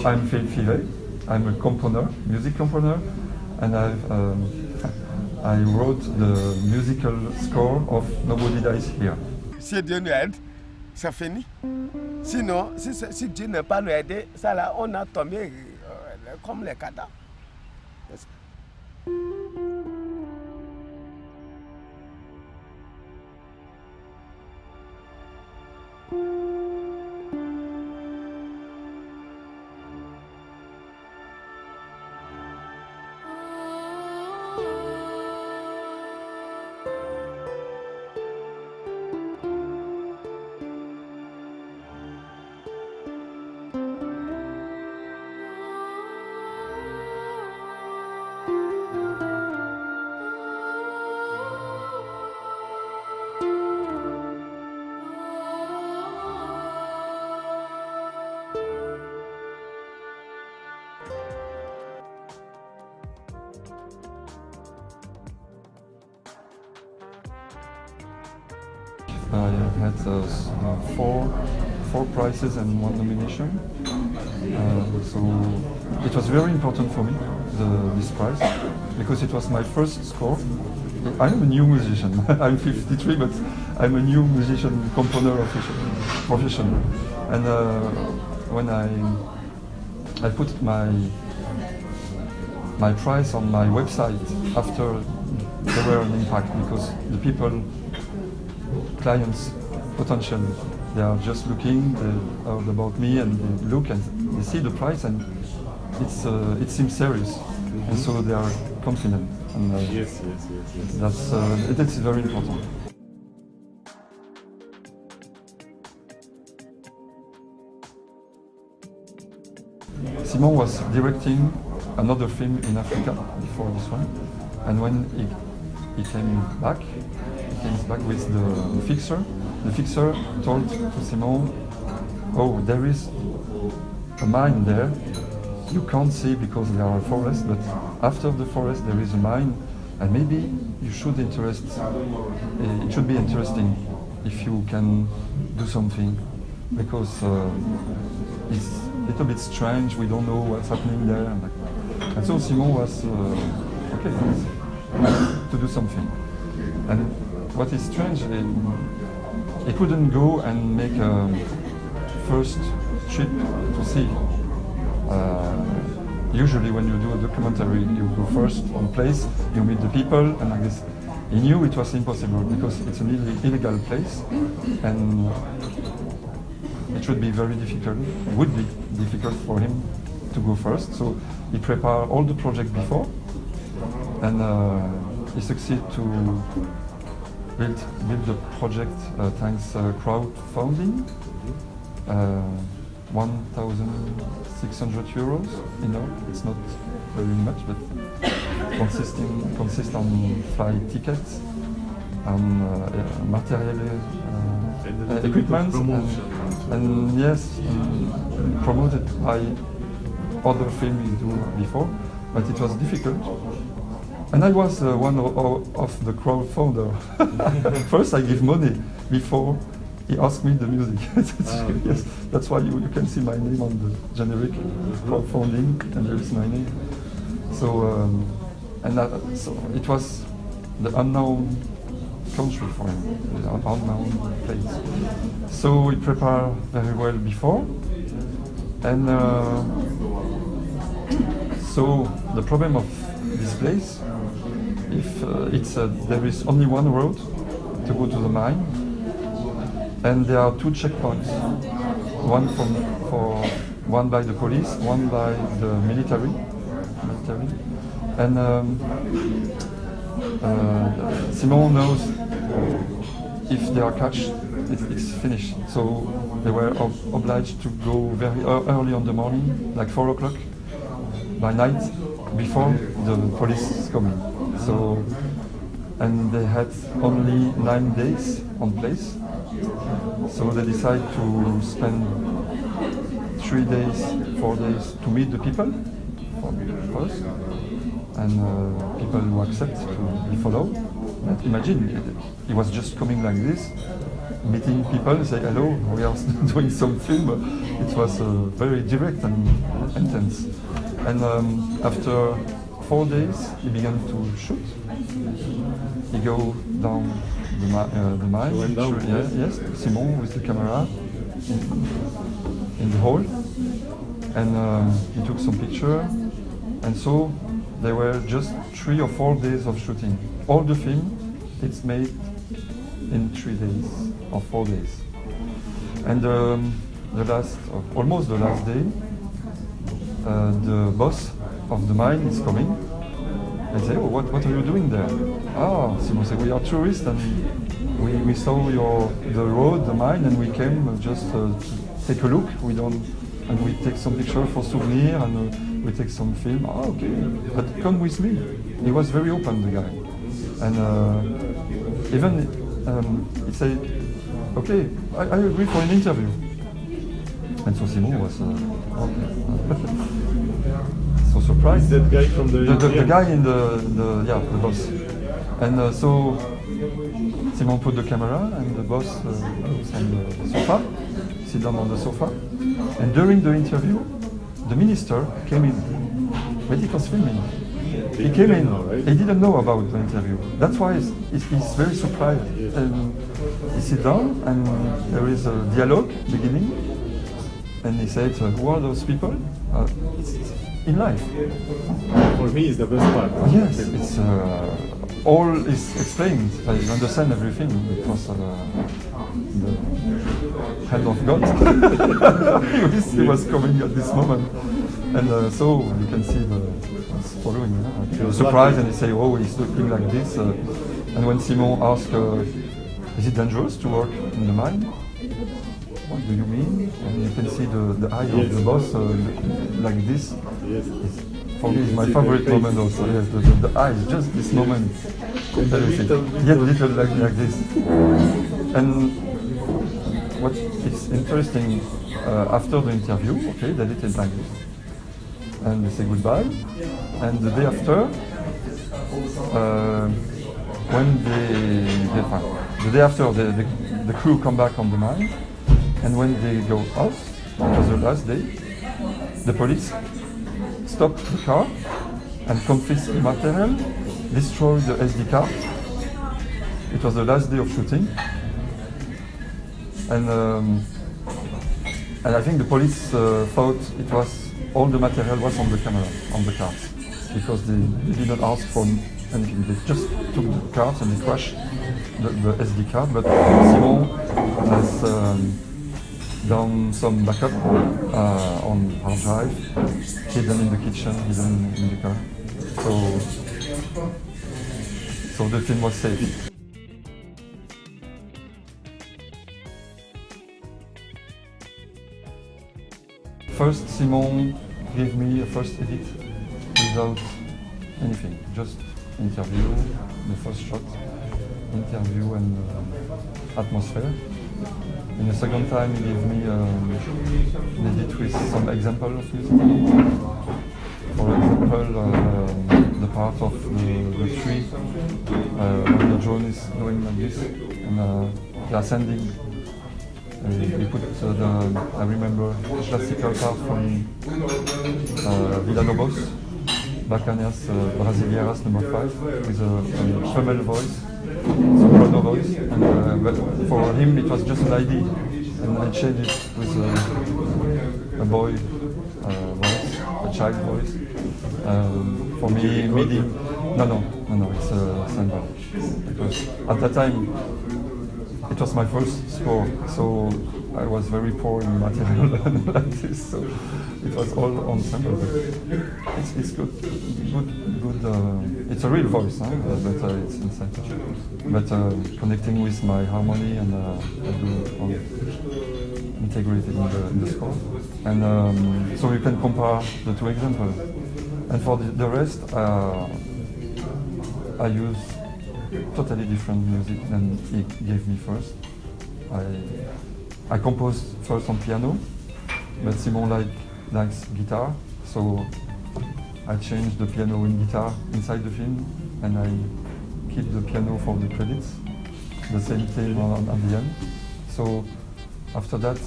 I'm Philippe Fivet. I'm a composer, music composer, and I wrote the musical score of Nobody Dies Here. Si Dieu nous aide, ça finit. Sinon, si Dieu n'a pas nous aidé, ça là, on a tombé comme les cadavres. I had four prizes and one nomination. So it was very important for me, this prize, because it was my first score. I'm a new musician. I'm 53, but I'm a new musician, composer professional. And when I put my prize on my website after there were an impact, because the people, clients, potential, they are just looking about me, and they look and they see the price, and it seems serious, and so they are confident. And Yes. that's very important. Simon was directing another film in Africa before this one, and when he came back with the fixer. The fixer told to Simon, "Oh, there is a mine there. You can't see because there are forests, but after the forest there is a mine, and maybe you should it should be interesting if you can do something, because it's a little bit strange. We don't know what's happening there." And so Simon was okay to do something. And what is strange, he couldn't go and make a first trip to see. Usually when you do a documentary, you go first on place, you meet the people, and like this. He knew it was impossible because it's an illegal place, and it would be difficult for him to go first. So he prepared all the project before, and he succeeded to build the project thanks crowdfunding, 1,600 euros. It's not very much, but consists on flight tickets and material equipment, and yes, promoted by other films we do before, but it was difficult. And I was one of the crowdfunder. First I give money before he asked me the music. Yes, that's why you can see my name on the generic crowdfunding, and there is my name. So so it was the unknown country for him, the unknown place. So we prepare very well before, and so the problem of this place, if there is only one road to go to the mine, and there are two checkpoints, one by the police, one by the military, and Simon knows if they are catched, it's finished. So they were obliged to go very early on the morning, like 4 o'clock by night, before the police is coming. So, and they had only 9 days on place. So they decide to spend 3 days, 4 days to meet the people first, and people who accept to be followed. But imagine, he was just coming like this, meeting people, say hello, we are doing some film, it was very direct and intense. And after 4 days, he began to shoot. He go down the mine. He went down, Yes, Simon with the camera in the hall, and he took some picture. And so there were just 3 or 4 days of shooting. All the film, it's made in 3 days or 4 days. And almost the last day, the boss of the mine is coming and say, "Oh, what are you doing there?" "Ah," Simon said, "We are tourists and we saw the road, the mine, and we came just to take a look. And we take some picture for souvenir and we take some film." "Ah, okay, but come with me." He was very open, the guy, and even he said, "Okay, I agree for an interview." And so Simon was so surprised. That guy from The guy in the boss. And so Simon put the camera and the boss was on the sofa, sit down on the sofa. And during the interview, the minister came in, but he was filming. He came in, he didn't know about the interview. That's why he's very surprised. And he sit down and there is a dialogue beginning. And he said, "Who are those people?" It's in life. For me, it's the best part. Yes, it's all is explained. I understand everything. It was the hand of God. He was coming at this moment, and so you can see was following. He was surprised, and he say, "Oh, he's looking like this." And when Simon asked, "Is it dangerous to work in the mine?" "What do you mean?" And you can see the eye of the boss like this. Yes. For me, it's my favorite moment also. Yes, the eyes, just this moment. Everything. Yet little like this. And what is interesting, after the interview, okay, they did it like this. And they say goodbye. And the day after, the day after, the crew come back on the mine. And when they go out, it was the last day, the police stopped the car and confiscate the material, destroyed the SD card. It was the last day of shooting. And I think the police thought it was all the material was on the camera, on the cards, because they didn't ask for anything. They just took the cards and they crashed the SD card. But Simon has done some backup on hard drive, hidden in the kitchen, hidden in the car. So the film was safe. First, Simon gave me a first edit without anything, just interview, the first shot, interview and atmosphere. In the second time, he gave me an edit with some example of music. For example, the part of the tree when the drone is going like this and they are sending. We put I remember the classical part from Villa-Lobos, Bacanas Brasileiras #5, with a female voice, soprano voice, and but for him it was just an idea, and I changed it with a boy voice, a child voice. For me, MIDI, no, it's a sample. Because at that time, it was my first score, so I was very poor in material like this, so it was all ensemble. But it's good. It's a real voice, huh? But it's inside. But connecting with my harmony and I do all integrated in the score, and so you can compare the two examples. And for the rest, I use totally different music than he gave me first. I composed first on piano, but Simon likes guitar, so I changed the piano in guitar inside the film, and I keep the piano for the credits, the same theme at the end. So after that,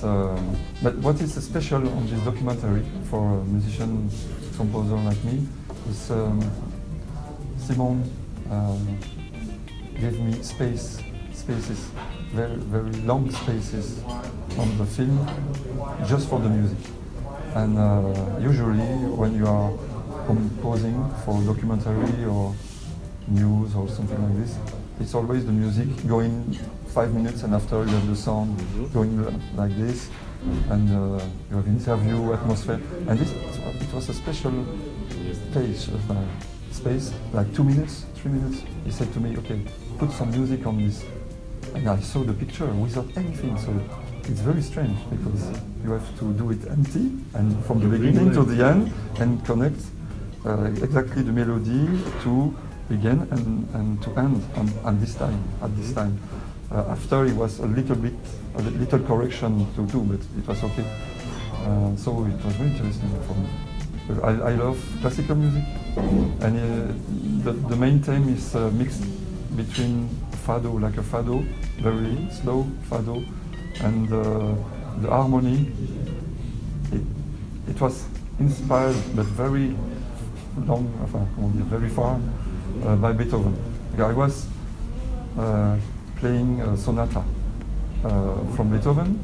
but what is special on this documentary for a musician composer like me is Simon gave me spaces, very long spaces on the film just for the music. And usually when you are composing for documentary or news or something like this, it's always the music going 5 minutes and after you have the sound going like this, and you have interview, atmosphere, and it was a special space, like 2 minutes, 3 minutes. He said to me, okay, put some music on this. And I saw the picture without anything, so it's very strange because you have to do it empty and from the beginning to the end and connect exactly the melody to begin and to end at this time. After it was a little correction to do, but it was okay. So it was very interesting for me. I love classical music, and the main theme is mixed between fado, like a fado, very slow fado, and the harmony. It was inspired, but very long, very far, by Beethoven. I was playing a sonata from Beethoven,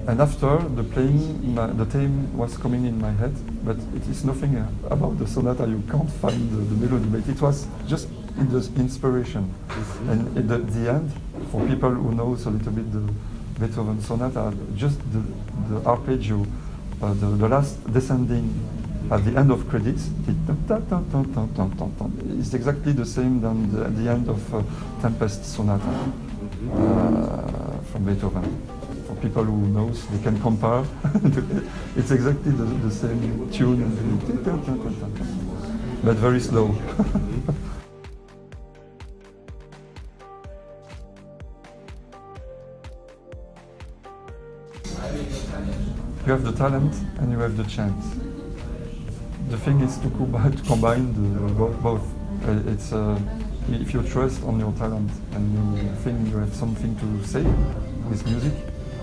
and after the playing, the theme was coming in my head, but it is nothing about the sonata. You can't find the melody, but it was just in the inspiration. And at the end, for people who knows a little bit the Beethoven sonata, just the arpeggio, the last descending at the end of credits, it's exactly the same than the end of Tempest sonata from Beethoven. For people who knows, they can compare. It's exactly the same tune, but very slow. You have the talent and you have the chance. The thing is to combine both. It's if you trust on your talent and you think you have something to say with music,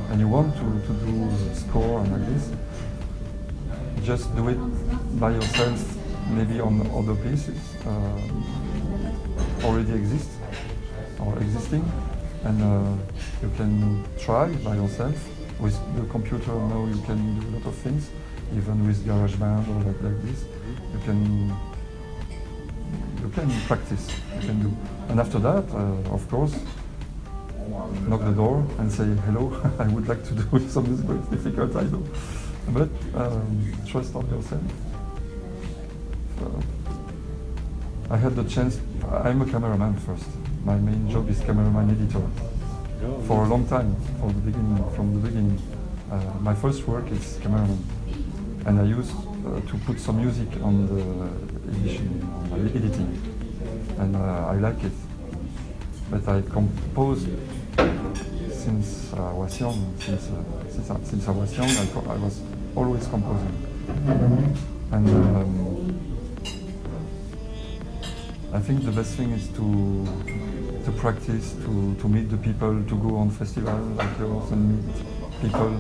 and you want to do a score and like this, just do it by yourself, maybe on other pieces already exist or existing, and you can try by yourself. With the computer now you can do a lot of things, even with GarageBand or like this. You can practice, you can do. And after that, of course, knock the door and say, hello, I would like to do some music, but it's difficult, I know. But trust on yourself. I had the chance, I'm a cameraman first. My main job is cameraman editor. For a long time, from the beginning. My first work is cameraman. And I used to put some music on the edition, on the editing. And I like it. But I composed since I was young. Since I was young, I was always composing. And I think the best thing is to practice, to meet the people, to go on festivals like yours and meet people